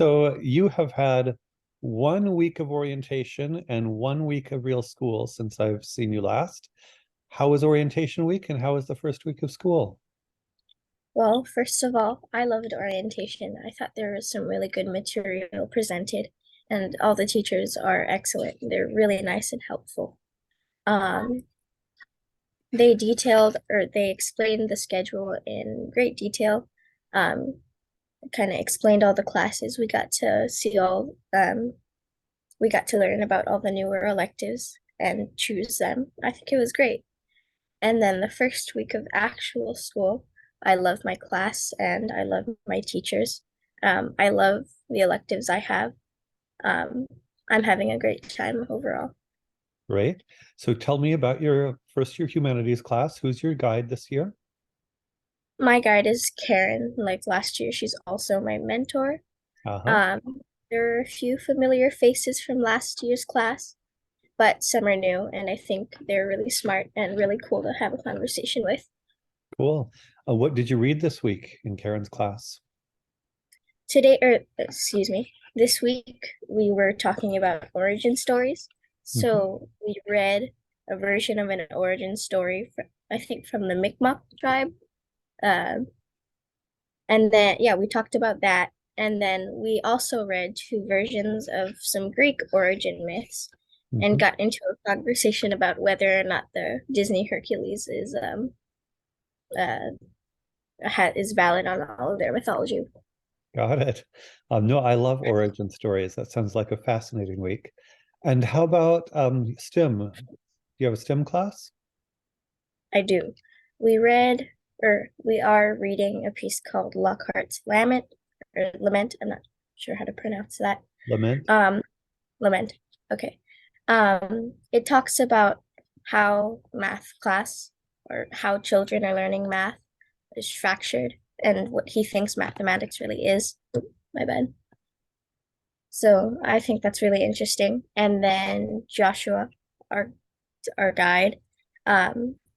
So you have had 1 week of orientation and 1 week of real school since I've seen you last. How was orientation week and how was the first week of school? Well, first of all, I loved orientation. I thought there was some really good material presented, and all the teachers are excellent. They're really nice and helpful. Um, they explained the schedule in great detail. Um, Kind of explained all the classes. We got to learn about all the newer electives and choose them. I think it was great. And then the first week of actual school, I love my class and I love my teachers. I love the electives I have. Um, I'm having a great time overall. Great. So tell me about your first year humanities class. Who's your guide this year? My guide is Karen. Like last year, she's also my mentor. Uh-huh. Um, there are a few familiar faces from last year's class, but some are new, and I think they're really smart and really cool to have a conversation with. Cool. What did you read this week in Karen's class? This week we were talking about origin stories. Mhm. So we read a version of an origin story, I think from the Mi'kmaq tribe. Um, and then, yeah, we talked about that. And then we also read two versions of some Greek origin myths and Mhm. got into a conversation about whether or not the Disney Hercules uh, is valid on all of their mythology. Got it. No, I love origin stories. That sounds like a fascinating week. And how about STEM? Do you have a STEM class? I do. We are reading a piece called Lockhart's Lament. I'm not sure how to pronounce that. Lament? Um, Lament. Okay. It talks about how math class or how children are learning math is fractured and what he thinks mathematics really is. My bad. So I think that's really interesting. And then Joshua, our our guide,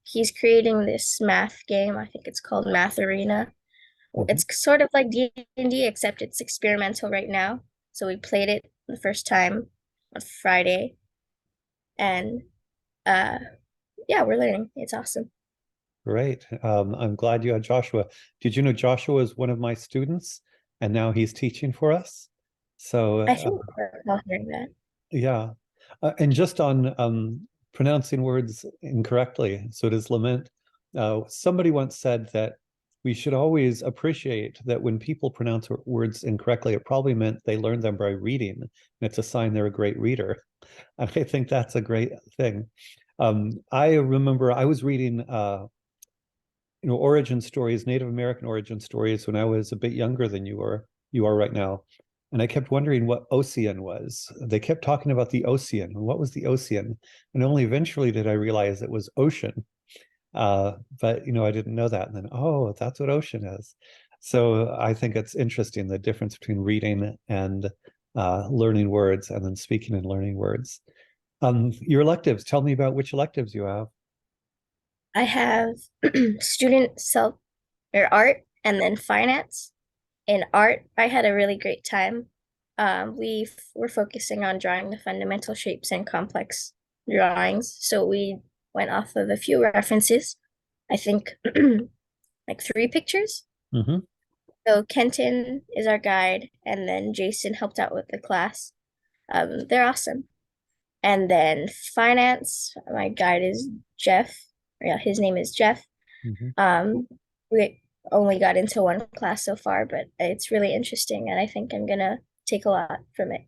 he's creating this math game. I think it's called Math Arena. Mhm. It's sort of like D&D, except it's experimental right now. So we played it the first time on Friday, and uh, yeah, we're learning. It's awesome. Great. I'm glad you had Joshua. Did you know Joshua is one of my students and now he's teaching for us? So, I think we're all hearing that. yeah. And just on pronouncing words incorrectly, so does lament. Somebody once said that we should always appreciate that when people pronounce words incorrectly, it probably meant they learned them by reading. And it's a sign they're a great reader. And I think that's a great thing. I remember I was reading origin stories, Native American origin stories when I was a bit younger than you are right now. And I kept wondering what Ocean was. They kept talking about the Ocean. What was the Ocean? And only eventually did I realize it was ocean. But I didn't know that. And then, oh, that's what ocean is. So I think it's interesting the difference between reading and learning words and then speaking and learning words. Your electives, tell me about which electives you have. I have student self or art and then finance. In art, I had a really great time. We were focusing on drawing the fundamental shapes and complex drawings. So we went off of a few references. I think like three pictures. Hmm. So Kenton is our guide, and then Jason helped out with the class. They're awesome. And then finance, my guide is Jeff. Yeah, his name is Jeff. Hmm. Um, we only got into one class so far, but it's really interesting, and I think I'm gonna take a lot from it.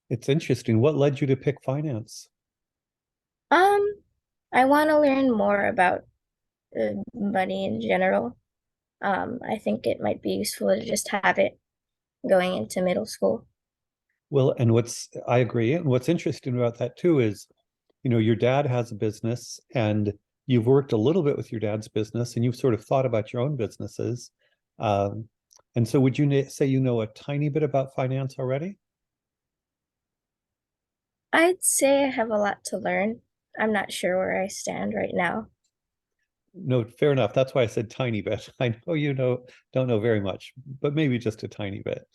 It's interesting. What led you to pick finance? Um, I want to learn more about money in general. I think it might be useful to just have it going into middle school. Well, and I agree. And what's interesting about that too is, your dad has a business and you've worked a little bit with your dad's business and you've sort of thought about your own businesses. Um, and so would you say you know a tiny bit about finance already? I'd say I have a lot to learn. I'm not sure where I stand right now. No, fair enough. That's why I said tiny bit. I know don't know very much, but maybe just a tiny bit.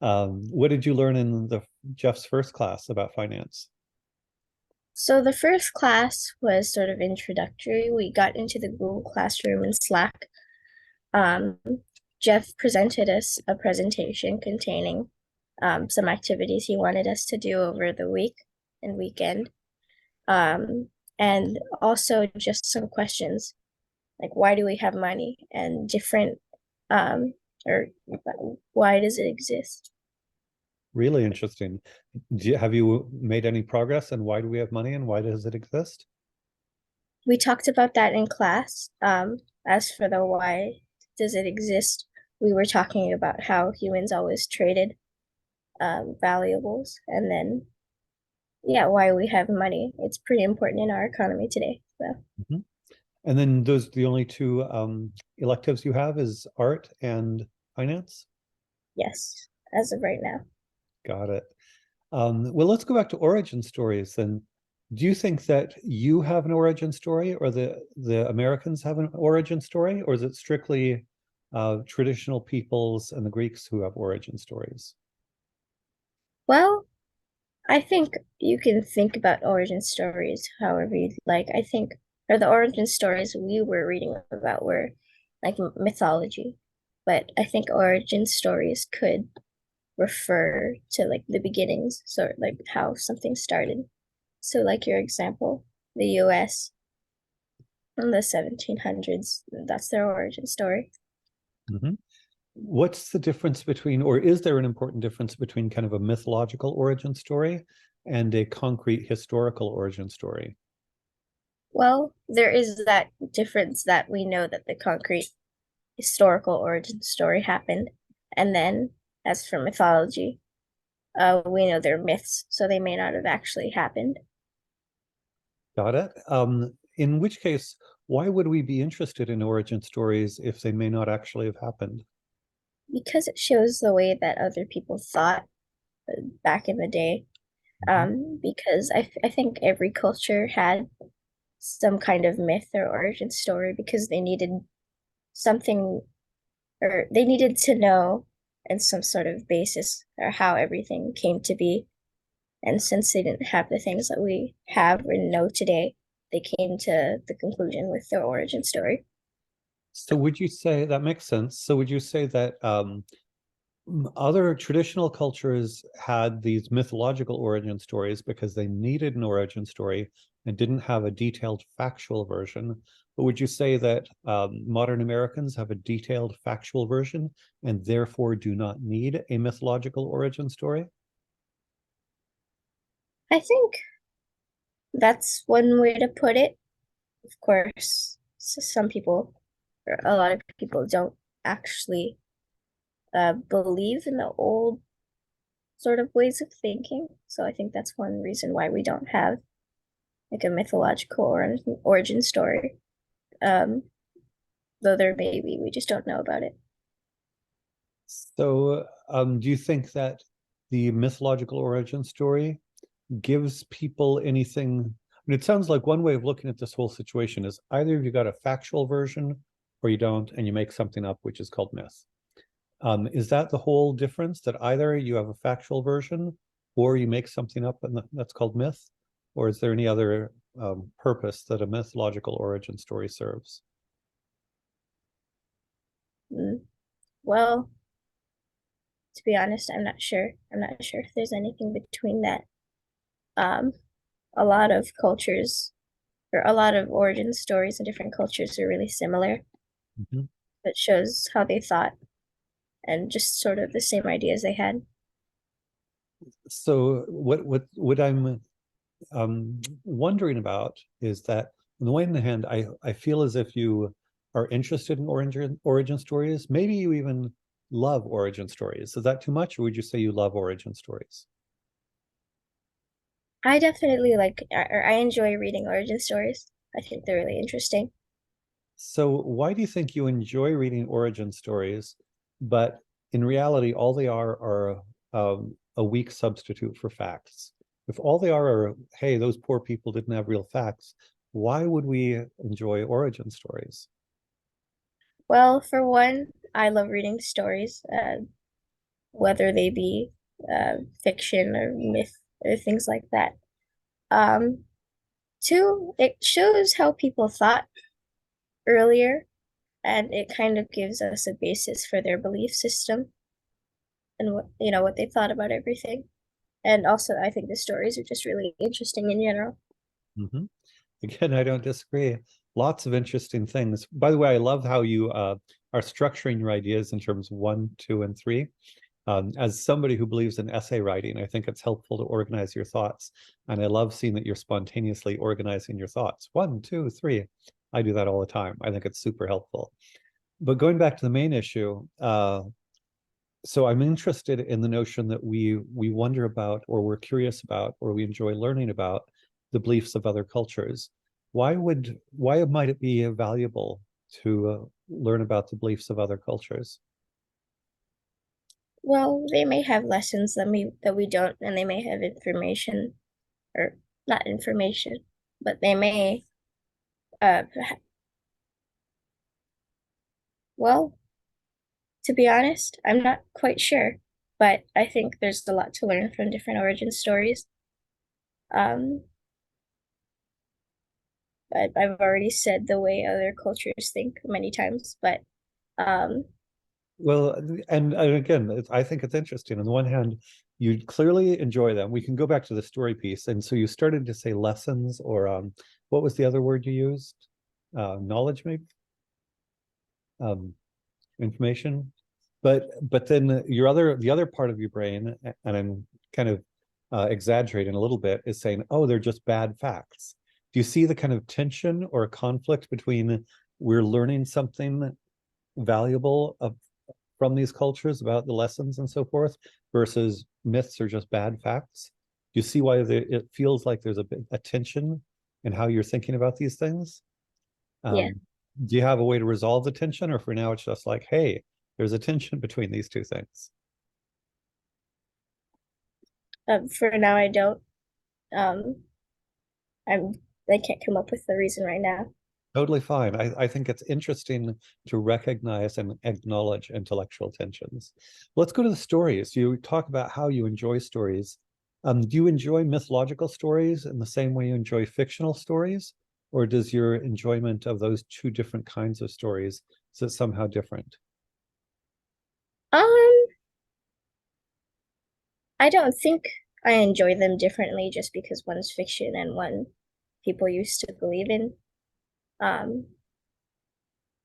What did you learn in the Jeff's first class about finance? So the first class was sort of introductory. We got into the Google Classroom and Slack. Um, Jeff presented us a presentation containing some activities he wanted us to do over the week and weekend. Um, and also just some questions like why do we have money and different um, or why does it exist? Really interesting. Have you made any progress? And why do we have money and why does it exist? We talked about that in class. As for the why does it exist, we were talking about how humans always traded valuables, and then yeah, why we have money. It's pretty important in our economy today. So Mhm. And then those the only two electives you have is art and finance? yes, as of right now. Got it. Well, let's go back to origin stories then. Do you think that you have an origin story or the Americans have an origin story, or is it strictly traditional peoples and the Greeks who have origin stories? Well, I think you can think about origin stories however you'd like. I think, or the origin stories we were reading about were like mythology, but I think origin stories could refer to like the beginnings, sort of like how something started. So, like your example, the US in the 1700s, that's their origin story. Mhm. What's the difference between, or is there an important difference between kind of a mythological origin story and a concrete historical origin story? Well, there is that difference that we know that the concrete historical origin story happened. And then, as for mythology, we know they're myths, so they may not have actually happened. Got it. In which case, why would we be interested in origin stories if they may not actually have happened? Because it shows the way that other people thought back in the day. Mhm. Because I think every culture had some kind of myth or origin story because they needed something or they needed to know and some sort of basis or how everything came to be. And since they didn't have the things that we have or know today, they came to the conclusion with their origin story. So would you say that makes sense? So would you say that other traditional cultures had these mythological origin stories because they needed an origin story and didn't have a detailed factual version? But would you say that modern Americans have a detailed factual version and therefore do not need a mythological origin story? I think that's one way to put it. Of course, some people, or a lot of people, don't actually believe in the old sort of ways of thinking. So I think that's one reason why we don't have like a mythological or origin story. Um, though there may be, we just don't know about it. So do you think that the mythological origin story gives people anything? I mean, it sounds like one way of looking at this whole situation is either you got a factual version or you don't, and you make something up, which is called myth. Is that the whole difference, that either you have a factual version or you make something up and that's called myth? Or is there any other purpose that a mythological origin story serves? Mm. Well, to be honest, I'm not sure. I'm not sure if there's anything between that. Um, a lot of cultures or a lot of origin stories in different cultures are really similar. Mhm. It shows how they thought and just sort of the same ideas they had. So what I'm wondering about is that on the one hand, I feel as if you are interested in origin stories. Maybe you even love origin stories. Is that too much, or would you say you love origin stories? I definitely like, or I enjoy reading origin stories. I think they're really interesting. So why do you think you enjoy reading origin stories, but in reality, all they are a weak substitute for facts? If all they are, hey, those poor people didn't have real facts, why would we enjoy origin stories? Well, for one, I love reading stories. whether they be fiction or myth or things like that. Um, Two, it shows how people thought earlier, and it kind of gives us a basis for their belief system and what they thought about everything. And also, I think the stories are just really interesting in general. Mm-hmm. Again, I don't disagree. Lots of interesting things. By the way, I love how you are structuring your ideas in terms of 1, 2, and 3. As somebody who believes in essay writing, I think it's helpful to organize your thoughts. And I love seeing that you're spontaneously organizing your thoughts. 1, 2, 3. I do that all the time. I think it's super helpful. But going back to the main issue, so I'm interested in the notion that we wonder about, or we're curious about, or we enjoy learning about the beliefs of other cultures. Why might it be valuable to learn about the beliefs of other cultures? Well, they may have lessons that we don't, and they may have information, or not information, but they may uh well, to be honest, I'm not quite sure, but I think there's a lot to learn from different origin stories. Um, I've already said the way other cultures think many times, but um, Well, and again, I think it's interesting. On the one hand, you clearly enjoy them. We can go back to the story piece, and so you started to say lessons, or what was the other word you used? Knowledge, maybe, um, information. But then the other part of your brain, and I'm kind of exaggerating a little bit, is saying, oh, they're just bad facts. Do you see the kind of tension or a conflict between we're learning something valuable from these cultures about the lessons and so forth, versus myths are just bad facts? Do you see why it feels like there's a tension in how you're thinking about these things? yeah. Do you have a way to resolve the tension, or for now it's just like, hey, there's a tension between these two things? For now, I don't. Um, I'm I can't come up with the reason right now. Totally fine. I think it's interesting to recognize and acknowledge intellectual tensions. Let's go to the stories. You talk about how you enjoy stories. Do you enjoy mythological stories in the same way you enjoy fictional stories? Or does your enjoyment of those two different kinds of stories, is it somehow different? Um, I don't think I enjoy them differently just because one's fiction and one people used to believe in. Um,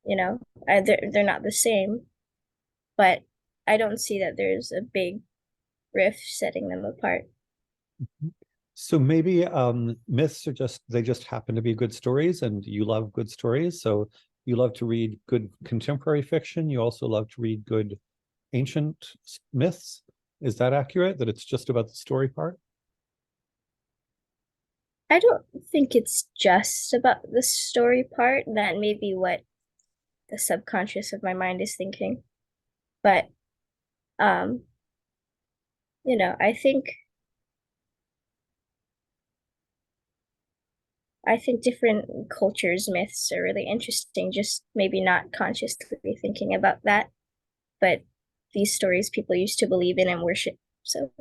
they're not the same, but I don't see that there's a big rift setting them apart. So maybe myths are they just happen to be good stories, and you love good stories. So you love to read good contemporary fiction. You also love to read good ancient myths. Is that accurate? That it's just about the story part? I don't think it's just about the story part. That may be what the subconscious of my mind is thinking. But um, I think different cultures' myths are really interesting, just maybe not consciously thinking about that, but these stories people used to believe in and worship. So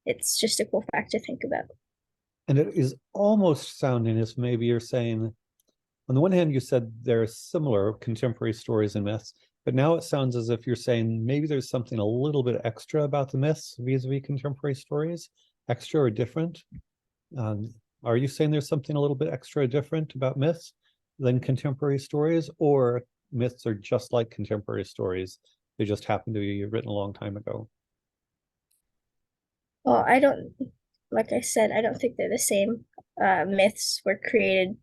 it's just a cool fact to think about. And it is almost sounding as maybe you're saying, on the one hand, you said there are similar contemporary stories and myths, but now it sounds as if you're saying maybe there's something a little bit extra about the myths vis-a-vis contemporary stories, extra or different. Um, are you saying there's something a little bit extra or different about myths than contemporary stories, or myths are just like contemporary stories? They just happen to be written a long time ago. Well, I don't, like I said, I don't think they're the same. Myths were created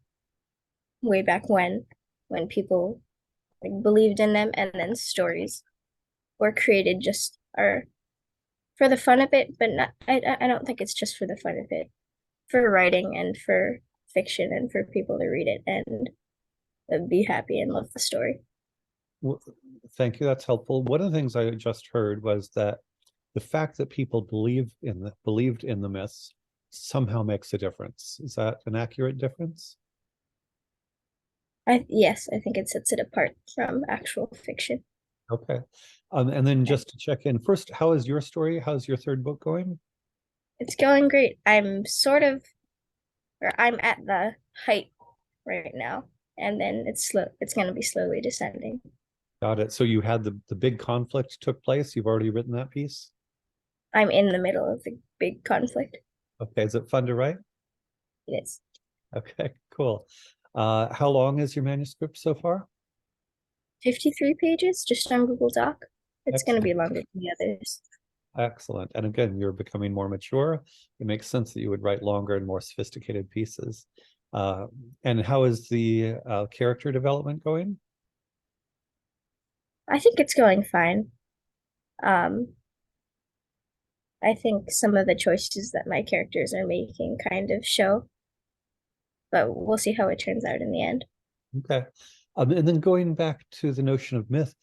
way back when people like believed in them, and then stories were created just are for the fun of it, but not. I don't think it's just for the fun of it. For writing and for fiction and for people to read it and be happy and love the story. Well, thank you. That's helpful. One of the things I just heard was that the fact that people believed in the myths somehow makes a difference. Is that an accurate difference? Yes, I think it sets it apart from actual fiction. Okay. And then just to check in first, how is your story? How's your third book going? It's going great. I'm at the height right now, and then it's gonna be slowly descending. Got it. So you had the big conflict took place. You've already written that piece? I'm in the middle of the big conflict. Okay. Is it fun to write? It is Okay, cool. How long is your manuscript so far? 53 pages just on Google Doc. It's gonna be Excellent. longer than the others. Excellent. And again, you're becoming more mature. It makes sense that you would write longer and more sophisticated pieces. Uh, and how is the character development going? I think it's going fine. Um, I think some of the choices that my characters are making kind of show, but we'll see how it turns out in the end. Okay. And then going back to the notion of myth,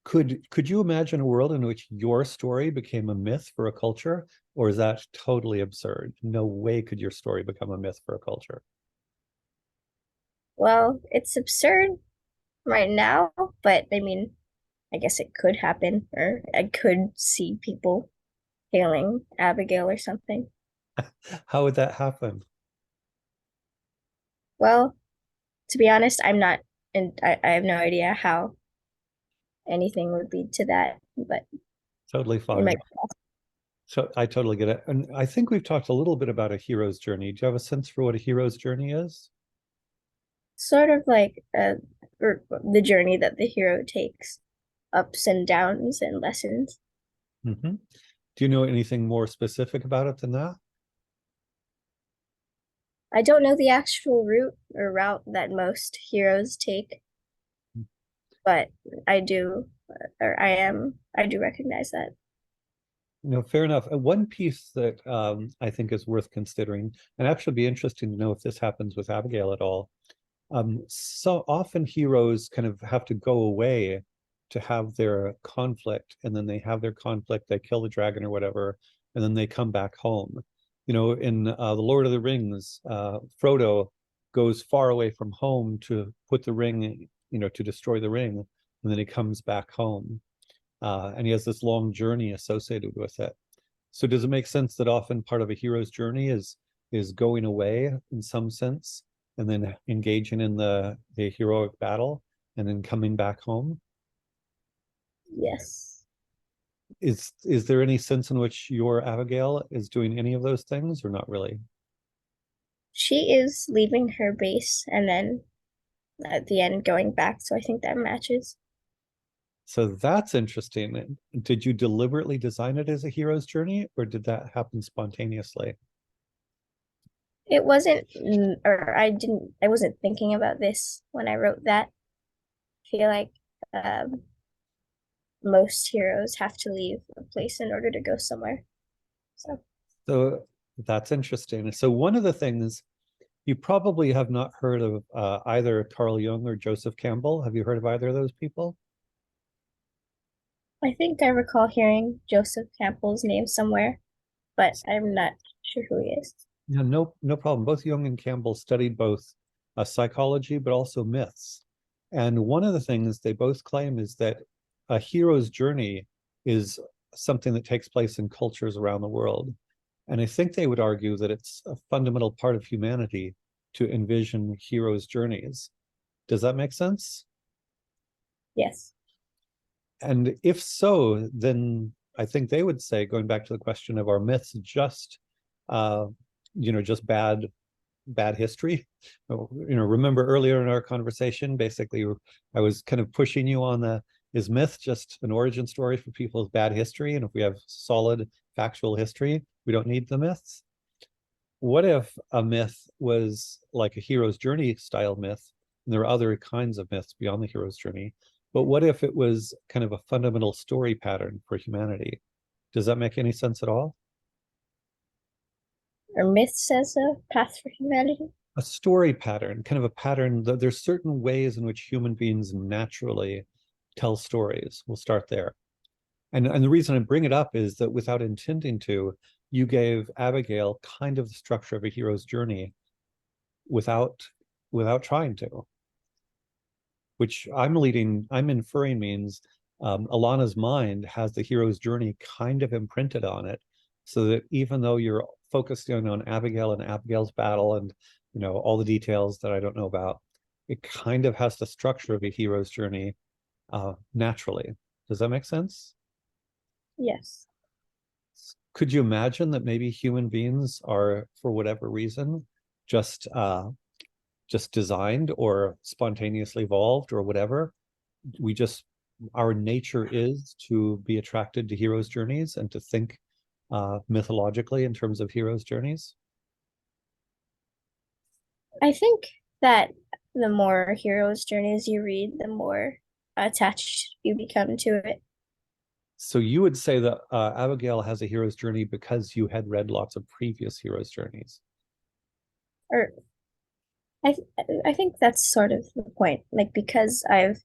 could you imagine a world in which your story became a myth for a culture, or is that totally absurd? No way could your story become a myth for a culture. Well, it's absurd right now, but I mean, I guess it could happen, or I could see people hailing Abigail or something. How would that happen? Well, to be honest, I'm not, and I have no idea how anything would lead to that, but Totally it fine. might be So I totally get it. And I think we've talked a little bit about a hero's journey. Do you have a sense for what a hero's journey is? sort of like or the journey that the hero takes, ups and downs and lessons. Hmm. Do you know anything more specific about it than that? I don't know the actual route that most heroes take, but I do, I do recognize that. No, fair enough. One piece that I think is worth considering, and actually be interesting to know if this happens with Abigail at all. So often heroes kind of have to go away to have their conflict, and then they have their conflict, they kill the dragon or whatever, and then they come back home. You know, in The Lord of the Rings, Frodo goes far away from home to put the ring, to destroy the ring, and then he comes back home. And he has this long journey associated with it. So does it make sense that often part of a hero's journey is going away in some sense and then engaging in the heroic battle and then coming back home? Yes. Is there any sense in which your Abigail is doing any of those things or not really? She is leaving her base and then at the end going back, so I think that matches. So that's interesting. Did you deliberately design it as a hero's journey or did that happen spontaneously? It wasn't, or I wasn't thinking about this when I wrote that. I feel like um, most heroes have to leave a place in order to go somewhere. So So that's interesting. So one of the things you probably have not heard of either Carl Jung or Joseph Campbell. Have you heard of either of those people? I think I recall hearing Joseph Campbell's name somewhere, but I'm not sure who he is. Yeah, no problem. Both Jung and Campbell studied both psychology, but also myths. And one of the things they both claim is that a hero's journey is something that takes place in cultures around the world. And I think they would argue that it's a fundamental part of humanity to envision heroes' journeys. Does that make sense? Yes. And if so, then I think they would say, going back to the question of our myths, uh, just bad history. Remember earlier in our conversation, basically, I was kind of pushing you on is myth just an origin story for people's bad history? And if we have solid factual history, we don't need the myths. What if a myth was like a hero's journey style myth? And there are other kinds of myths beyond the hero's journey. But what if it was kind of a fundamental story pattern for humanity? Does that make any sense at all? Or myths as a path for humanity. A story pattern, kind of a pattern that there's certain ways in which human beings naturally tell stories. We'll start there. And the reason I bring it up is that without intending to, you gave Abigail kind of the structure of a hero's journey without trying to, which I'm inferring means Alana's mind has the hero's journey kind of imprinted on it, so that even though you're focusing on Abigail and Abigail's battle and all the details that I don't know about, it kind of has the structure of a hero's journey naturally. Does that make sense? Yes. Could you imagine that maybe human beings are, for whatever reason, just designed or spontaneously evolved or whatever? We just, our nature is to be attracted to heroes' journeys and to think mythologically in terms of heroes' journeys. I think that the more heroes' journeys you read, the more attached you become to it. So you would say that Abigail has a hero's journey because you had read lots of previous hero's journeys. Or I I think that's sort of the point. Like because I've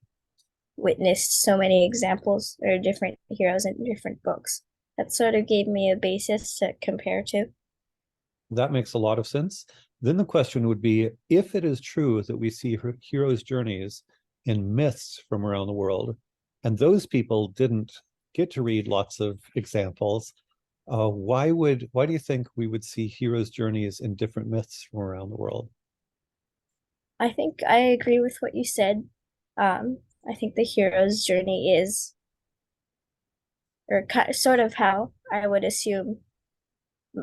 witnessed so many examples or different heroes in different books, that sort of gave me a basis to compare to. That makes a lot of sense. Then the question would be, if it is true that we see heroes' journeys in myths from around the world, and those people didn't get to read lots of examples, why do you think we would see heroes' journeys in different myths from around the world? I think I agree with what you said. I think the hero's journey is, or sort of how I would assume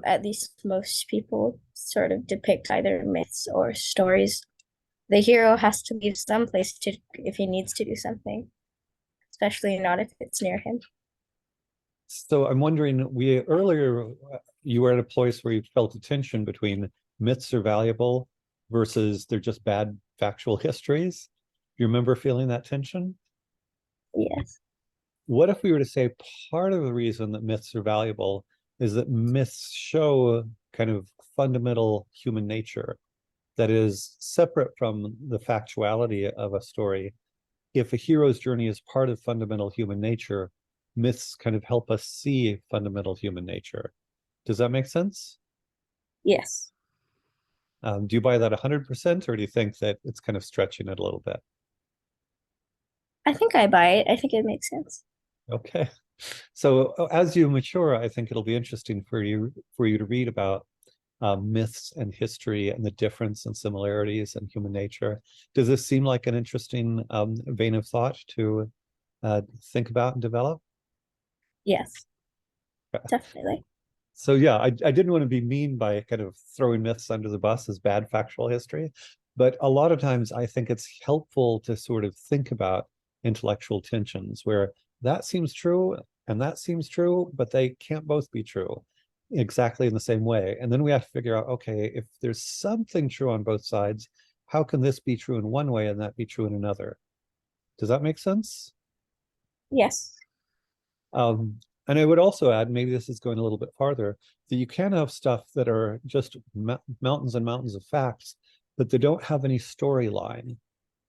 at least most people sort of depict either myths or stories. The hero has to leave some place to if he needs to do something, especially not if it's near him. So I'm wondering, we earlier you were at a place where you felt a tension between myths are valuable versus they're just bad factual histories. Do you remember feeling that tension? Yes. What if we were to say part of the reason that myths are valuable is that myths show kind of fundamental human nature that is separate from the factuality of a story? If a hero's journey is part of fundamental human nature, myths kind of help us see fundamental human nature. Does that make sense? Yes. Do you buy that 100%, or do you think that it's kind of stretching it a little bit? I think I buy it. I think it makes sense. Okay. So as you mature, I think it'll be interesting for you to read about myths and history and the difference and similarities in human nature. Does this seem like an interesting vein of thought to think about and develop? Yes, definitely. So yeah, I didn't want to be mean by kind of throwing myths under the bus as bad factual history, but a lot of times I think it's helpful to sort of think about intellectual tensions where that seems true and that seems true, but they can't both be true exactly in the same way. And then we have to figure out, okay, if there's something true on both sides, how can this be true in one way and that be true in another? Does that make sense? Yes. Um, and I would also add, maybe this is going a little bit farther, that you can have stuff that are just mountains and mountains of facts, but they don't have any storyline.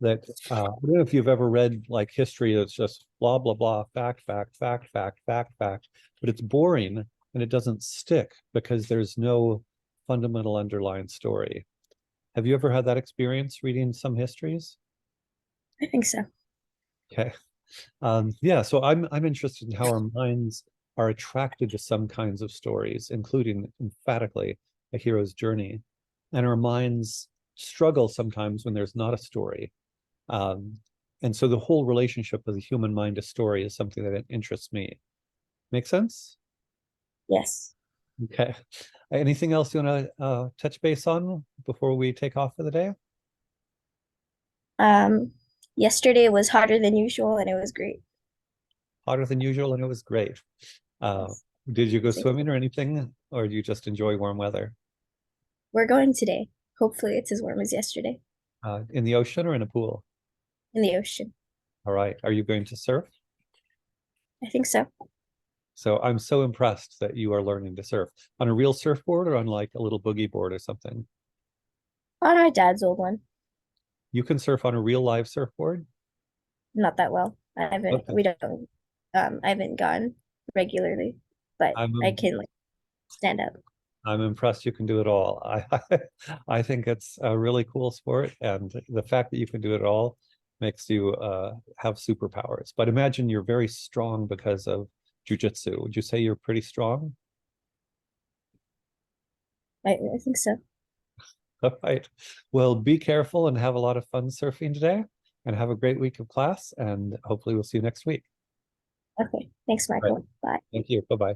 That I don't know if you've ever read like history that's just blah blah blah, fact, fact, fact, fact, fact, fact, but it's boring and it doesn't stick because there's no fundamental underlying story. Have you ever had that experience reading some histories? I think so. Okay. Yeah, so I'm interested in how our minds are attracted to some kinds of stories, including emphatically a hero's journey. And our minds struggle sometimes when there's not a story. Um, and so the whole relationship of the human mind to story is something that interests me. Make sense? Yes. Okay. Anything else you want to touch base on before we take off for the day? Um, Yesterday was hotter than usual and it was great. Hotter than usual, and it was great. Uh, Yes. did you go Amazing. swimming or anything, or do you just enjoy warm weather? We're going today. Hopefully it's as warm as yesterday In the ocean or in a pool? in the ocean. All right. Are you going to surf? I think so. So I'm so impressed that you are learning to surf on a real surfboard or on like a little boogie board or something. On our dad's old one. You can surf on a real live surfboard? Not that well. Okay. We don't, I haven't gone regularly, but I I'm can like stand up. I'm impressed you can do it all. I think it's a really cool sport, and the fact that you can do it all makes you have superpowers. But imagine you're very strong because of jujitsu. Would you say you're pretty strong? I think so. All right. Well, be careful and have a lot of fun surfing today, and have a great week of class. And hopefully we'll see you next week. Okay. Thanks, All right. Michael. Bye. Thank you. Bye-bye.